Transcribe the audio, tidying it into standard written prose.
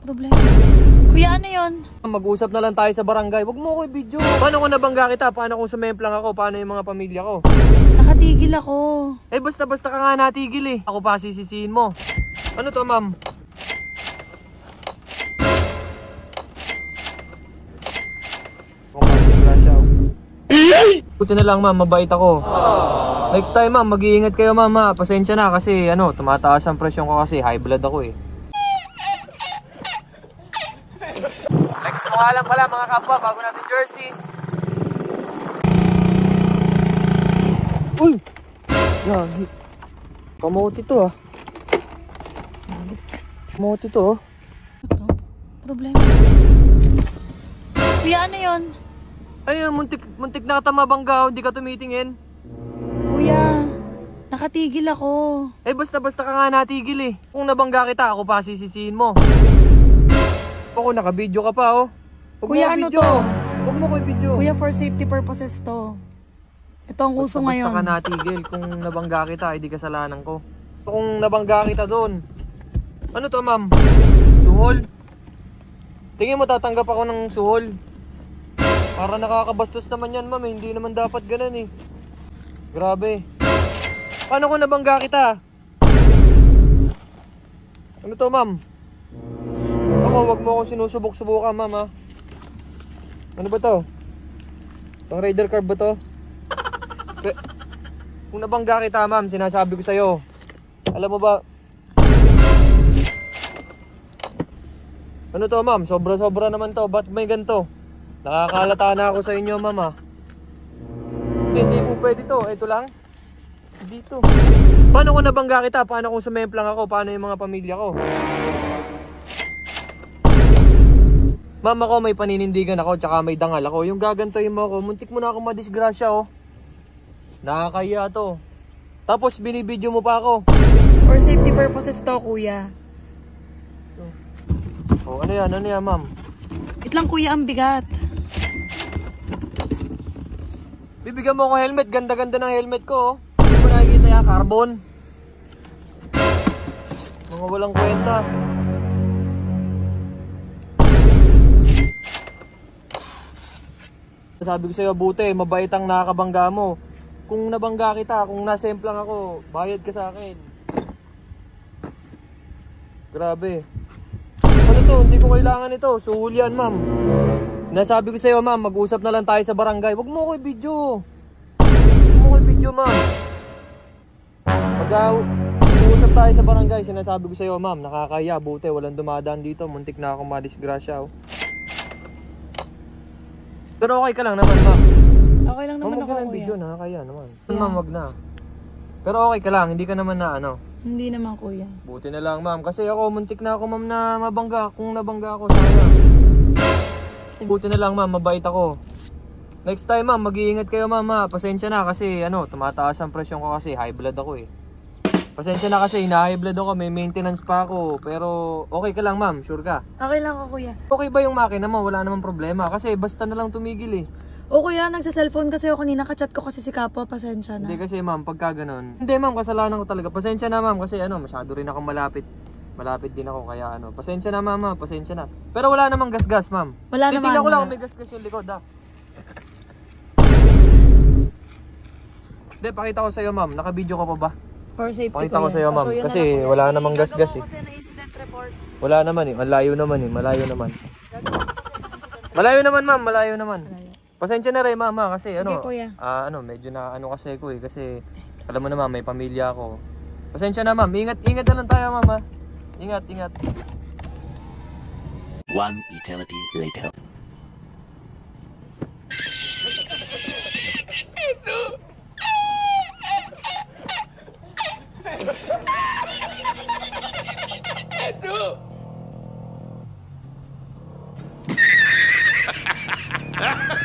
problema? Kuya, ano yun? Mag-usap na lang tayo sa barangay. Huwag mo ako i-video. Paano kung nabangga kita? Paano kung sumemplang ako? Paano yung mga pamilya ko? Nakatigil ako. Eh basta-basta ka nga natigil eh. Ako pa sisisihin mo. Ano to, ma'am? Buti na lang, ma'am, mabait ako. Next time, ma'am, mag-iingat kayo, ma'am, ha. Pasensya na kasi tumataas ang presyon ko kasi high blood ako eh. Next mo nga lang pala mga kapwa, bago natin jersey. Uy! Yagi. Kamote to ah. Kamote to oh. Ito? Problema? Kuya, ano yun? Ayun, muntik na kita mabangga, hindi ka tumitingin. Kuya, nakatigil ako. Eh basta-basta ka nga natigil eh. Kung nabangga kita, ako pa sisisihin mo. Ako, naka-video ka pa oh. Huwag Kuya, mo ano video. to? Huwag mo ko i-video. Kuya, for safety purposes to. Ito ang uso ngayon. Basta ka natigil. Kung nabangga kita, hindi kasalanan ko. Kung nabangga kita doon. Ano to, ma'am? Suhol? Tingin mo tatanggap ako ng suhol? Para nakakabastos naman yan, ma'am. Hindi naman dapat ganun eh. Grabe. Paano kung nabangga kita? Ano to, ma'am? Ako, wag mo akong sinusubok-subukan, ma'am, ha? Ano ba to? Pang Raider card ba to? Kung nabangga kita, ma'am, sinasabi ko sa'yo. Alam mo ba? Ano to, ma'am? Sobra-sobra naman to. Ba't may ganito? Nakakalata na ako sa inyo, ma'am, ha? Hindi po pwede to. Ito lang. Dito. Paano kung nabangga kita? Paano kung sumemplang ako? Paano yung mga pamilya ko? Ma'am, ako may paninindigan ako, tsaka may dangal ako. Yung gagantoyin mo ako, muntik mo na ako madisgrasya, oh. Nakakaya to. Tapos binibidyo mo pa ako. For safety purposes to, kuya. Oh, ano yan? Ano yan, ma'am? Wait lang, kuya, ang bigat. Bibigyan mo ako helmet. Ganda-ganda ng helmet ko, oh. Hindi mo nakikita yan, carbon. Mga walang kwenta. Sabi ko sa'yo, buti, mabait ang nakakabangga mo. Kung nabangga kita, kung nasemplang ako, bayad ka sa akin. Grabe. Ano to? Hindi ko kailangan ito. Suhul yan, ma'am. Nasabi ko sa'yo, ma'am, mag-usap na lang tayo sa barangay. Huwag mo ko i-video. Huwag mo ko i-video, ma'am. Mag-usap tayo sa barangay. Sinasabi ko sa'yo, ma'am, nakakaya. Buti, walang dumadaan dito. Muntik na akong madisgrasya, oh. Pero okay ka lang naman, ma'am. Okay lang naman ako, kuya. Video, nakakaya naman. Ma'am, wag na. Pero okay ka lang, hindi ka naman na ano. Hindi naman, kuya. Buti na lang, ma'am. Kasi ako, muntik na ako, ma'am, na mabangga. Kung nabangga ako, sayang. Buti na lang, ma'am, mabait ako. Next time, ma'am, mag-iingat kayo, ma'am, ha. Pasensya na kasi, tumataas ang presyon ko kasi high blood ako eh. Pasensya na kasi, na-high blood ako, may maintenance pa ako. Pero okay ka lang, ma'am, sure ka? Okay lang ako, kuya. Okay ba yung makina mo? Wala namang problema. Kasi basta na lang tumigil eh. O kuya, nagsa-cellphone kasi ako kanina. Kachat ko kasi si Kapo, pasensya na. Hindi kasi, ma'am, pagka ganun. Hindi, ma'am, kasalanan ko talaga. Pasensya na, ma'am, kasi masyado rin akong malapit. Malapit din ako, kaya pasensya na, ma'am, pasensya na. Pero wala namang gas-gas, ma'am. Wala naman. Titignan ko lang kung may gas-gas yung likod, ha. Hindi, pakita ko sa'yo, ma'am. Naka-video ka pa ba? For safety, Pakita ko sa'yo, ma'am. So, Kasi wala namang gas-gas eh. Kasi na incident report. Wala naman eh. Malayo naman eh. Malayo naman. Malayo naman, ma'am. Malayo naman. Pasensya na rin, ma'am, ha. Kasi Sige, kuya. medyo na kasi ko eh. Kasi alam mo naman, may pamilya ako. Pasensya na, ma'am. Ingat na lang tayo, ma'am, ha. Ingat. One eternity later. Ha ha ha!